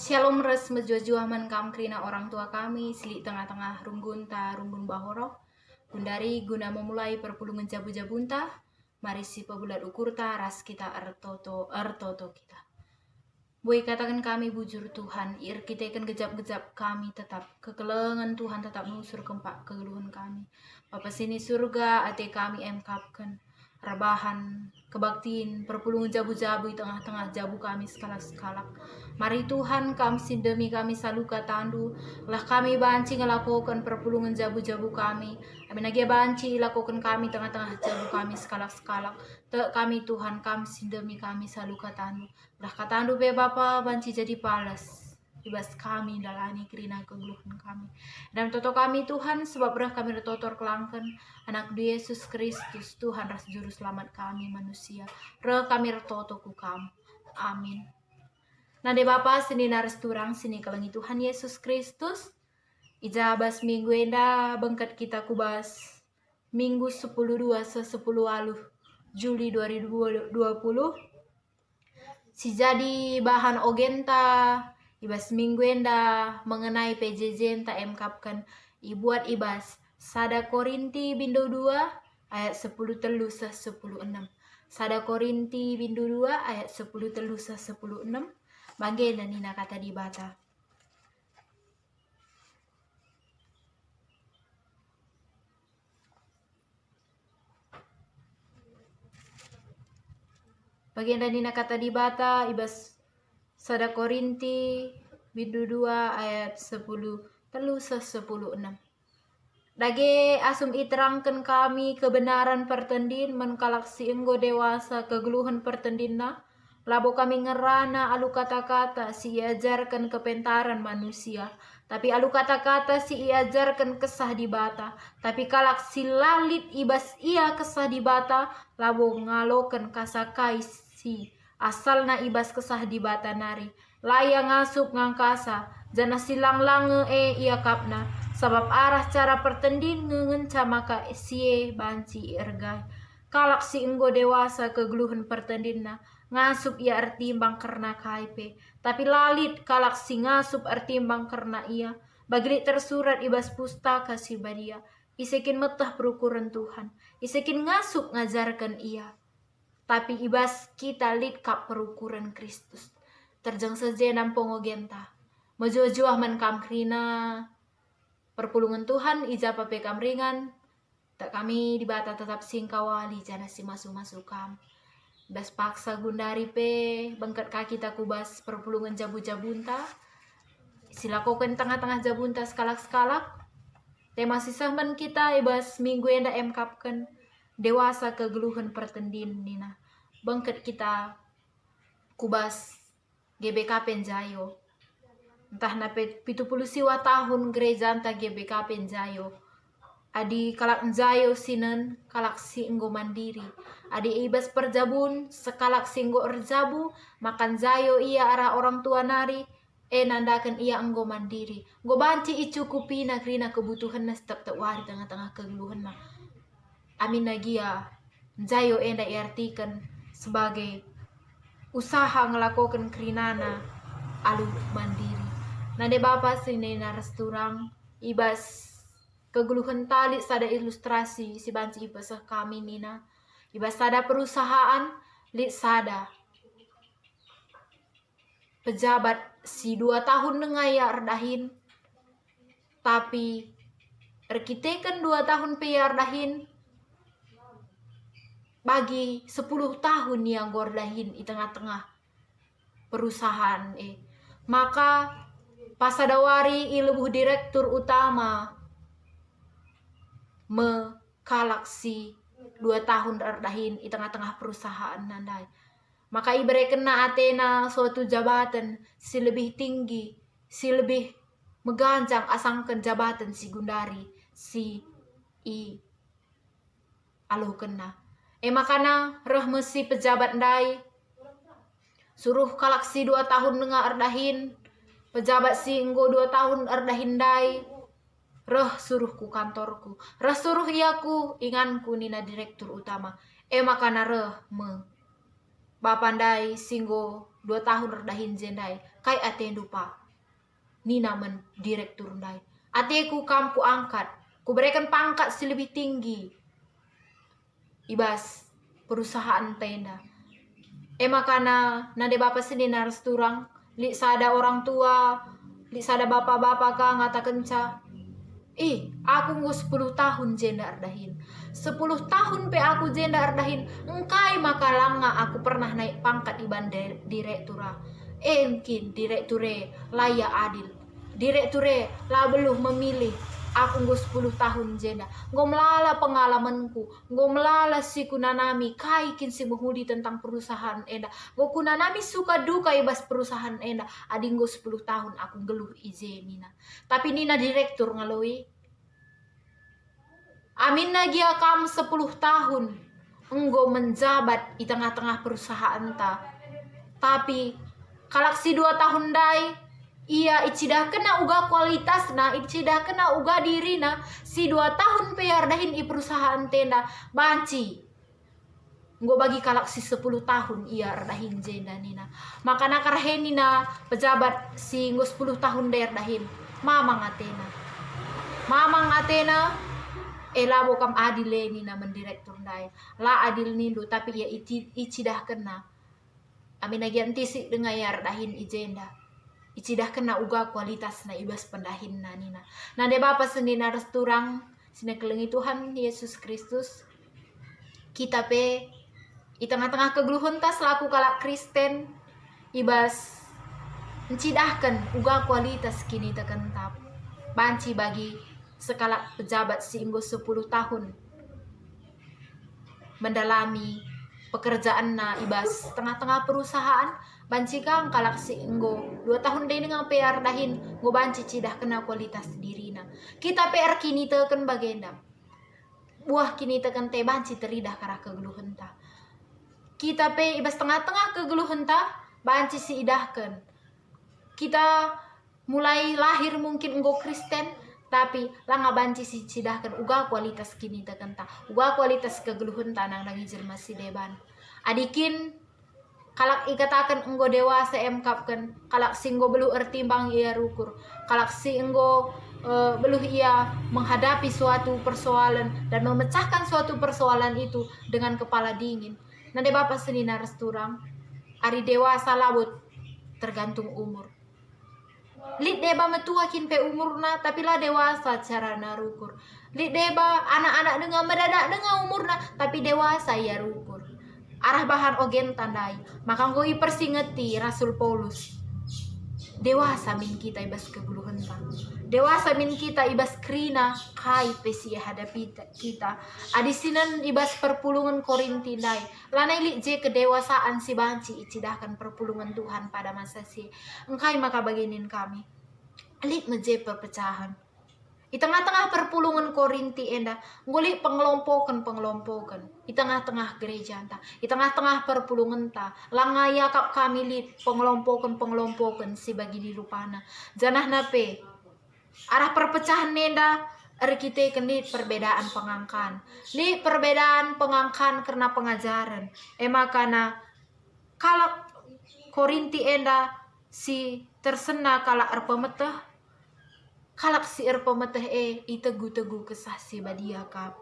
Shalom res menjuajuaman kam krina orang tua kami sili tengah-tengah runggun bahoro gundari guna memulai perpulungan jabu-jabunta mari si pebulat ukurta ras kita ertoto kita. Boy katakan kami bujur Tuhan, ir kita kan gejap-gejap kami tetap kekelengan Tuhan tetap nusur kempak kegeluhan kami. Bapa sini surga ate kami emkapkan rebahan kebaktiin perpulungan jabu-jabu di tengah-tengah jabu kami sekalak-sekalak. Mari Tuhan kami sindemi kami saluka tandu lah kami banci ngelakukan perpulungan jabu-jabu kami. Amin lagi banci lakukan kami tengah-tengah jabu kami sekalak-sekalak. Kami Tuhan kami sindemi kami saluka tandu lah katandu be Bapa banci jadi palas. Ibas kami dalani kerina kegeluhan kami. Dan toto kami Tuhan sebab berah kami retotor kelangkan anak Yesus Kristus Tuhan ras juru selamat kami manusia. Reh kami retoto ku kamu. Amin. Nade Bapa sini nares turang sini kelengi Tuhan Yesus Kristus. Ijabas minggu enda bengkat kita kubas minggu 10/2 se-10 aluh Juli 2020. Si jadi bahan ogenta ibas minggu enda mengenai PJJ enta emkapkan ibuat ibas Sada Korinti bindu 2 ayat 10 telu se 10 6. Sada Korinti bindu 2 ayat 10 telu se 10 6. Bagaimana nina kata di bata. Bagian nina kata di bata ibas Sada Korinti bindu 2 ayat 10 telu se 10 6. Dage asum iterangkan kami kebenaran pertendin menkalaksi enggo dewasa kegeluhan pertendinna labo kami ngerana alu kata-kata si iajarkan kepentaran manusia tapi alu kata-kata si iajarkan kesah di bata tapi kalak si lalit ibas ia kesah di bata labo ngalokan kasakai si asalna ibas kesah di bata nari layang ngasup ngangkasa jana silang lange ia kapna sabab arah cara pertendin ngenca maka sie banci ergai kalak si enggo dewasa kegeluhan pertendinna ngasup ia artimbang karena kaipe tapi lalit kalak si ngasup artimbang karena ia bagi tersurat ibas pustaka si badia isekin metah perukuran Tuhan isekin ngasup ngajarkan ia tapi ibas kita lit kap perukuran Kristus terjang sejenam pongogenta mojo-joah man kamkrina perpulungan Tuhan ijapa pe kamringan tak kami di bata tetap singkawali jana si masuk-masuk kam bas paksa gundari pe bengkat kaki tak kubas perpulungan jabu-jabunta silakokan tengah-tengah jabunta sekalak-sekalak tema sisahman kita ibas minggu enda emkapkan dewasa kegeluhan pertendin nina bengkat kita kubas GBK Penjayo entah nape 70 siwa tahun gereja entah GBK Penjayo adi kalak njayo sinen kalak si enggo mandiri adi ibas perjabun sekalak si enggo erjabu makan jayo ia arah orang tua nari nandakan ia enggo mandiri nggo banci icukupi nagrina kebutuhan nas tak wari tengah-tengah kegeluhan na amin nagia jayo enda iartikan sebagai usaha ngelakukan kerinana alu mandiri nade Bapa sini naras turang ibas kegeluhan tali sada ilustrasi si banci ibasah kami nina ibas sada perusahaan lit sada pejabat si 2 tahun nengaya erdahin tapi erkitekan 2 tahun peyardahin bagi 10 tahun yang gordahin di tengah-tengah perusahaan maka pasadawari ilebuh direktur utama mekalaksi 2 tahun erdahin di tengah-tengah perusahaan nandai maka ibarat kena atena suatu jabatan si lebih tinggi si lebih meganjang asangkan jabatan si gundari si aluh kena makana roh mesi pejabat ndai suruh kalaksi 2 tahun nengah erdahin pejabat si enggo 2 tahun erdahin ndai roh suruh ku kantorku roh suruh iaku inganku nina direktur utama makana roh me Bapa ndai singgo 2 tahun redahin jendai kai ate dupa nina men direktur dai ateku kampu angkat ku berikan pangkat si lebih tinggi ibas perusahaan tenda makana nade bapak sini naras turang li sada orang tua li sada bapak-bapak ka ngata kenca aku ngu 10 tahun jenda ardahin 10 tahun pe aku jenda ardahin engkai maka langa aku pernah naik pangkat iban direktura mungkin direkture layak adil direkture lah belum memilih aku ngu 10 tahun jenda nggo melala pengalamanku nggo melala si kunanami kaikin si menghudi tentang perusahaan enda nggo kunanami suka duka ibas perusahaan enda adi nggo 10 tahun aku geluh ije nina tapi nina direktur ngaloi amin lagi akam 10 tahun enggo menjabat di tengah-tengah perusahaan ta tapi kalak si 2 tahun dai iya icidah kena uga kualitas na icidah kena uga diri na si 2 tahun peyar dahin i perusahaan tenda banci nggo bagi kalak si 10 tahun iya dahin jenda nina maka nakarheni na pejabat si nggo 10 tahun der dahin mamang atena labo kam adile nina mendirektur dai la adil nindo tapi ya icidah kena amin lagi antisik dengan yar dahin ijenda icidah kena uga kualitas na ibas pendahin na nina nade bapa seni naras turang sini kelengi Tuhan Yesus Kristus kita pe i tengah-tengah kegeluhan tas laku kalak Kristen ibas mencidahkan uga kualitas kini tekentap banci bagi sekalak pejabat singgo 10 tahun mendalami pekerjaan na ibas tengah-tengah perusahaan banci kang kalak singgo 2 tahun deh dengan PR dahin ngo banci cidah kena kualitas dirina kita PR kini teken bagenda buah kini teken te banci teridah karah kegeluhan ta kita pe ibas tengah-tengah kegeluhan ta banci si idahkan kita mulai lahir mungkin nggo Kristen tapi langa banci si cidahkan uga kualitas kini teken ta uga kualitas kegeluhan tanang nang jelma si deban adikin kalak ikatakan enggo dewasa emkapkan kalak singgo beluh ertimbang ia rukur kalak singgo beluh ia menghadapi suatu persoalan dan memecahkan suatu persoalan itu dengan kepala dingin nade bapak seni naras turang ari dewasa labut tergantung umur lit deba metua kin pe umurna tapi lah dewasa cara narukur lit deba anak-anak dengan mendadak dengan umurna tapi dewasa ya rukur arah bahan ogen tandai maka ngoi persingeti Rasul Paulus dewasa min kita ibas kegeluhan dewasa min kita ibas krina kai pesi hadapi kita adisinan ibas perpulungan Korinti dai lanai li je kedewasaan si banci icidahkan perpulungan Tuhan pada masa si engkai maka baginin kami lit meje perpecahan di tengah-tengah perpulungan Korinti enda nguli pengelompokan di tengah-tengah gereja enta di tengah-tengah perpulungan ta langa yakap kami lit pengelompokan si bagi di rupana janah nape arah perpecahan enda kita kenit perbedaan pengangkan li perbedaan pengangkan karena pengajaran makana kalak Korinti enda si tersena kalak erpemeteh kalak si erpemeteh itegu-tegu kesah si badia kap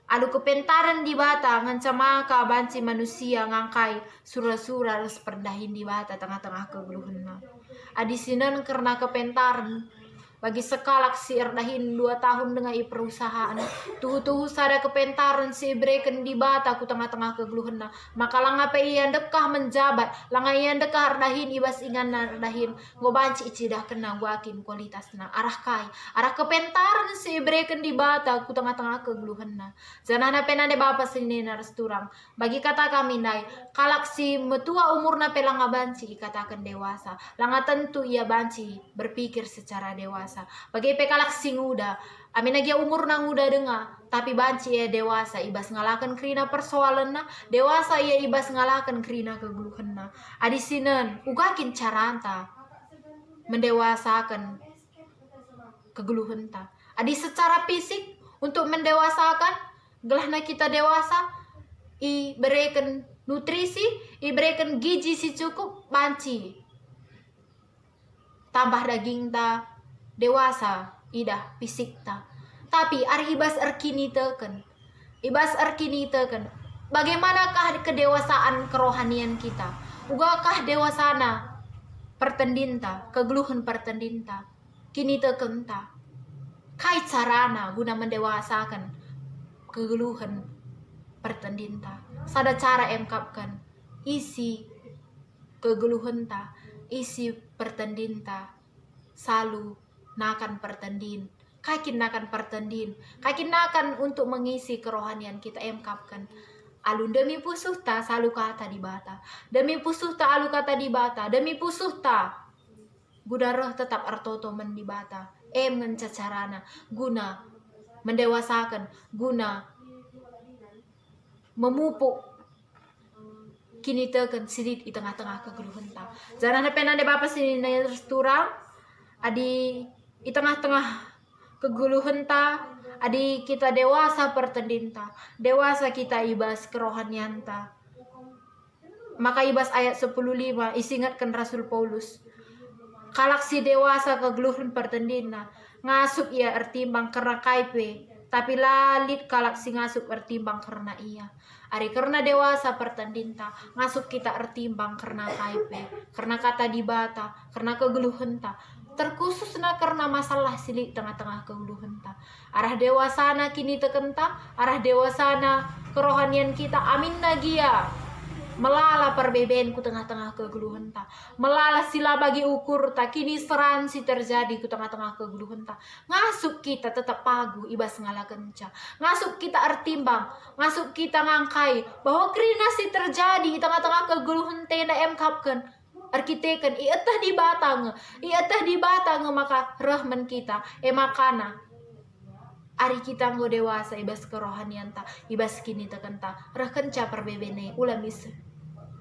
adu kepentaran di bata ngancamaka banci manusia ngangkai sura-sura harus perdahin di bata tengah-tengah kegeluhan adisinan karena kepentaran bagi sekalak si erdahin 2 tahun dengan i perusahaan tuhu sada kepentaran si breken di bata ku tengah-tengah kegeluhan maka langa pe iyan dekah menjabat langa iyan dekah erdahin ibas ingan erdahin ngo banci icidah kena wakin kualitas na arah kepentaran si breken di bata ku tengah-tengah kegeluhan janana penade bapa sini naras turang bagi kata kami nai kalak si metua umurna pe langa banci katakan dewasa langa tentu ia banci berpikir secara dewasa bagi pekalak sing uda amin lagi umur nang uda denga tapi banci ya dewasa ibas ngalakan krina persoalan na dewasa ya ibas ngalakan krina kegeluhan na adisinan ugakin caranta mendewasakan kegeluhan ta adi secara fisik untuk mendewasakan gelahna kita dewasa i bereken nutrisi, iberikan gizi si cukup, banci. Tambah daging ta, dewasa, idah fisik ta. Tapi ari ibas erkini teken. Ibas erkini teken. Bagaimanakah kedewasaan kerohanian kita? Ugakah dewasana pertendinta, kegeluhan pertendinta. Kini teken ta. Kai carana guna mendewasakan kegeluhan pertendinta. Sada cara emkapkan isi kegeluhan ta, isi pertendinta selalu nakan pertendin. Kakin nakan pertendin, kakin nakan untuk mengisi kerohanian kita emkapkan. Alun demi pusuh ta selalu kata di bata, demi pusuh ta alu kata di bata, demi pusuh ta guna roh tetap artoto men di bata. Mencacarana guna mendewasakan, guna memupuk kini teken silit di tengah-tengah kegeluhan ta. Jangan penande bapak sini turang adi di tengah-tengah kegeluhan ta, adi kita dewasa pertendinta, dewasa kita ibas kerohanian ta. Maka ibas ayat 10:5 isingatkan Rasul Paulus. Kalak si dewasa kegeluhan pertendina, ngasuk ia ertimbang karena kaipe, tapi lalit kalak si ngasuk ertimbang karena ia. Ari karena dewasa pertendinta, ngasuk kita ertimbang karena kaipe, karena kata di bata, karena kegeluhan ta. Terkhususnya karena masalah silik tengah-tengah kegeluhan ta. Arah dewasana kini tekenta, arah dewasana kerohanian kita, amin nagia. Melala perbedaan ku tengah-tengah kegeluhan ta. Melala sila bagi ukur ta. Kini seransi terjadi ku tengah-tengah kegeluhan ta. Ngasuk kita tetap pagu ibas ngala kenca. Ngasuk kita ertimbang. Ngasuk kita ngangkai bahwa krinasi terjadi di tengah-tengah kegeluhan tenda emkapkan. Arkiteken ietah di batang maka rahman kita makana ari kita nggo dewasa ibas kerohanian ta ibas kini tekenta rah kenca perbebene ulamis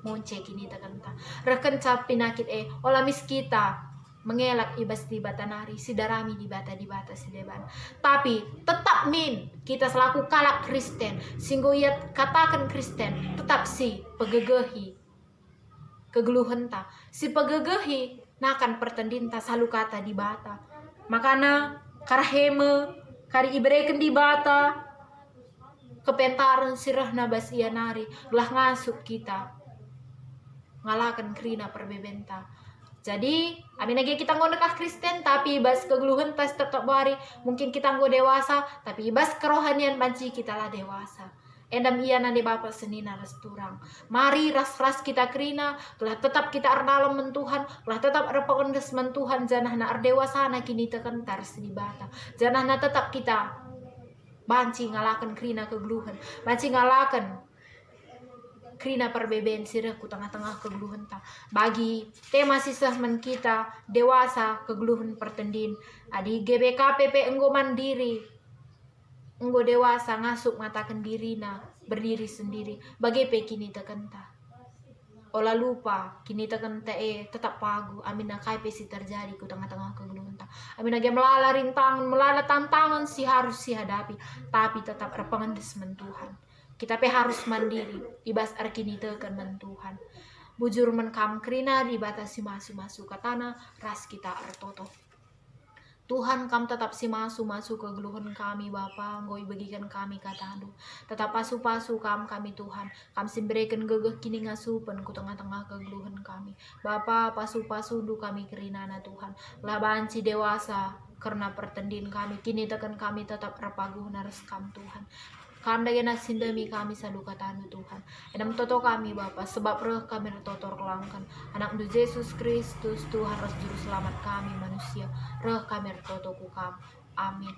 monce kini tekenta rah kenca pinakit ulamis kita mengelak ibas di bata nari sidarami di bata si deban. Tapi tetap kita selaku kalak Kristen singgoyat katakan Kristen tetap si pegegehi kegeluhan ta si pegegehi nakan pertendinta selalu kata di bata makana karaheme kari ibereken di bata kepentaran sirah nabas ia nari gelah ngasuk kita ngalakan krina perbebenta. Jadi amin lagi kita ngonekah Kristen tapi ibas kegeluhan tas tetap bari mungkin kita nggo dewasa tapi ibas kerohanian banci kita lah dewasa. Endam iya nande bapak senina resturang. Mari ras-ras kita krina, telah tetap kita ardalam mentuhan, telah tetap arpaondes mentuhan, janahna ardewasana kini tekentar sedibata. Janahna tetap kita banci ngalakan krina kegeluhan, banci ngalakan krina perbeben sirah ku tengah-tengah kegeluhan ta. Bagi tema sisah men kita dewasa kegeluhan pertendin. Adi GBKPP enggo mandiri. Enggo dewasa ngasuk ngatakan dirina berdiri sendiri bagai pe kini tekenta olah lupa kini tekenta tetap pagu amin kai pe si terjadi ku tengah-tengah kegeluhan ta amin age melala rintangan melala tantangan si harus si hadapi tapi tetap repengendes mentuhan kita pe harus mandiri ibas arkini teken mentuhan bujur menkam krina dibatasi masu katana ras kita artoto. Tuhan kam tetap si masu kegeluhan kami Bapa ngoi bagikan kami katadu tetap pasu kami Tuhan kam simberikan gegeh kini ngasupen ku tengah-tengah kegeluhan kami Bapa pasu du kami kerinana Tuhan lah banci dewasa karena pertendin kami kini tekan kami tetap rapaguh nares kam Tuhan kam dagena sindemi kami salu katanu Tuhan edam toto kami Bapa sebab reh kami retotor kelangkan anak du Yesus Kristus Tuhan ras juru selamat kami manusia reh kami retoto ku kam amin.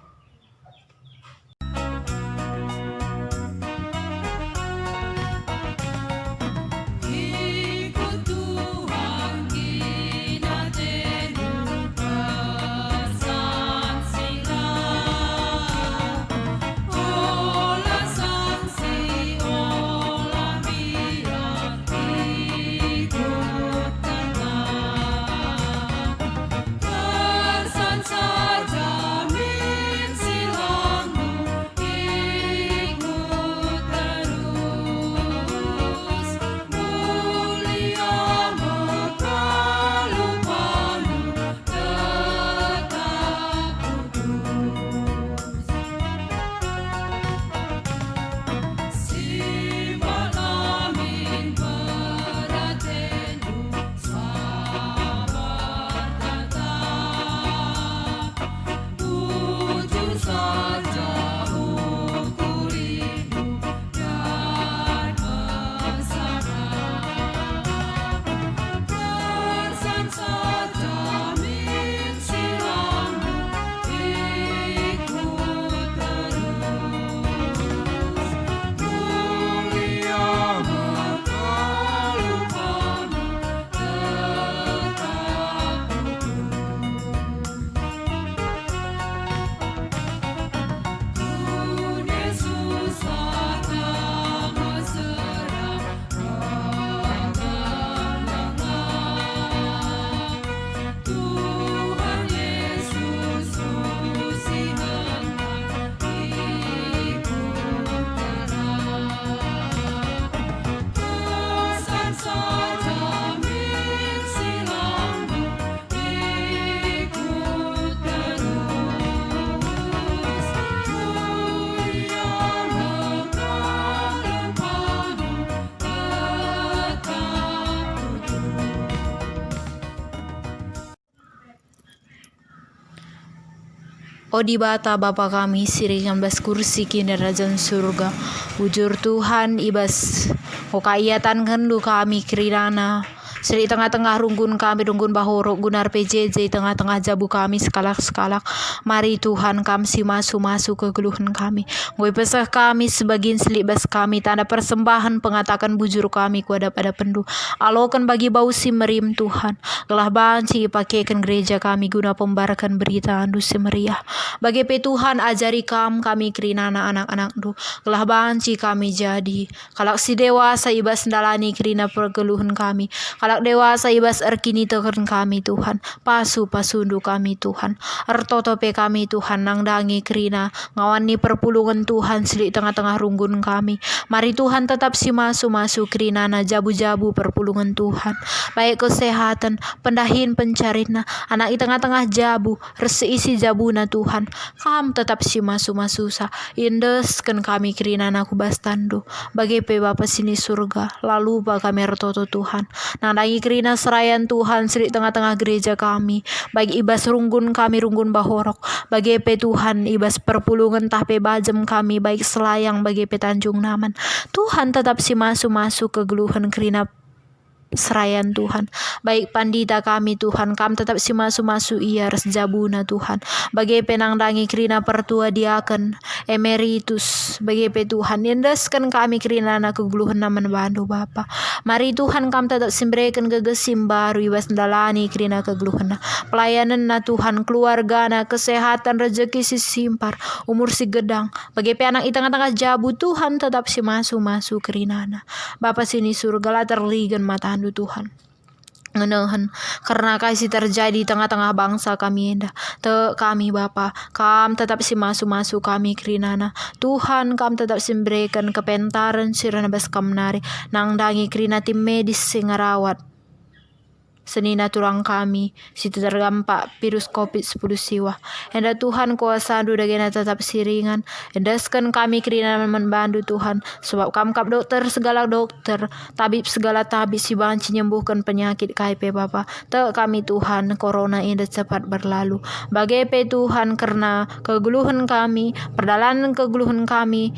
O di bata Bapa kami siringan bas kursi kini kerajaan surga. Bujur Tuhan ibas o kaiatan kendu kami kirinana. Seri tengah-tengah runggun kami runggun bahorok gunar PJJ tengah-tengah jabu kami sekalak-sekalak. Mari Tuhan kami masuk ke geluhan kami. Ngoi pesah kami sebagian selibas kami tanda persembahan pengatakan bujur kami kuada pada pendu. Alokan bagi bau simerim Tuhan. Gelah banci pakaikan gereja kami guna pembarakan berita andu semeriah. Bagi Tuhan ajari kami kirinana anak-anak du. Gelah banci kami jadi. Kalak si dewasa ibas ndalani kirina pergeluhan kami. Kalak dewasa ibas erkini teken kami Tuhan. Pasu-pasundu kami Tuhan. Ertotope kami Tuhan nangdangi kirina. Ngawani perpulungan Tuhan selik tengah-tengah runggun kami. Mari Tuhan tetap si masu kirinana jabu-jabu perpulungan Tuhan. Baik kesehatan, pendahin pencarina. Anak di tengah-tengah jabu. Reseisi jabuna Tuhan. Kam tetap si masu sa. Indeskan kami kirinana kubas tandu. Bagi pe Bapa sini surga. Lalu ba kami ertoto Tuhan. Nandangi kirina serayan Tuhan selik tengah-tengah gereja kami. Bagi ibas runggun kami runggun bahorok. Bagi pe Tuhan ibas perpulungan tahpe bajem kami baik selayang bagi pe Tanjung Naman. Tuhan tetap si masu ke geluhan kirina serayan Tuhan. Baik pandita kami Tuhan, kami tetap si masu iya res jabuna Tuhan. Bagi penangdangi kirina pertua diaken emeritus bagi pe Tuhan indeskan kami kirina na keguluhan naman bandu Bapa. Mari Tuhan kami tetap simbrekan gegesim baru ibas ndalani kirina keguluhan na pelayanan na Tuhan, keluarga na kesehatan rezeki si simpar umur si gedang bagi pe anak i tengah-tengah jabu Tuhan tetap si masu kirina na Bapa sini surga lah terligan mata Tuhan ngenahan karena kasih terjadi tengah-tengah bangsa kami endah kami Bapa kam tetap si masu kami kirinana Tuhan kam tetap simberikan kepentaran sirana bas kam nari nangdangi kirina tim medis sing ngarawat senina turang kami si terdampak virus COVID-10 siwa. Enda Tuhan kuasa adu dagena tetap siringan. Endaskan kami kirina membantu Tuhan. Sebab kami kap dokter segala dokter. Tabib segala tabib si banci nyembuhkan penyakit KP Bapa. Te kami Tuhan corona ini cepat berlalu. Bagi pe Tuhan karena keguluhan kami. Perjalanan keguluhan kami.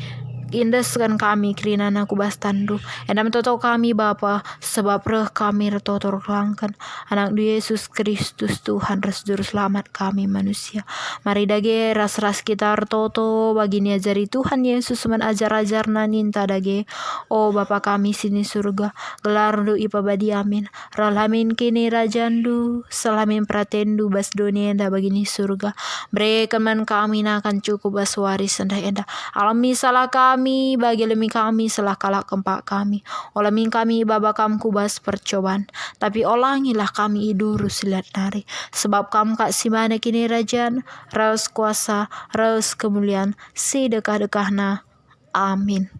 Indeskan kami kirinana kubas tandu. Endam toto kami Bapa sebab reh kami retotor kelangkan anak Yesus Kristus Tuhan res juru selamat kami manusia. Mari dage ras kita retoto bagini ajari Tuhan Yesus men ajar naninta dage. Oh Bapa kami sini surga gelar du ipabadi amin. Ralamin kini rajandu selamin pratendu bas dunia enda bagini surga. Brekeman kami akan cukup bas waris enda alami salah kami bagi lemi kami salah kalak kempak kami. Olamin kami baba kamku bas percobaan. Tapi olangilah kami iduru silat nari. Sebab kam kak simane kini rajan. Raus kuasa, raus kemuliaan. Si dekah-dekahna. Amin.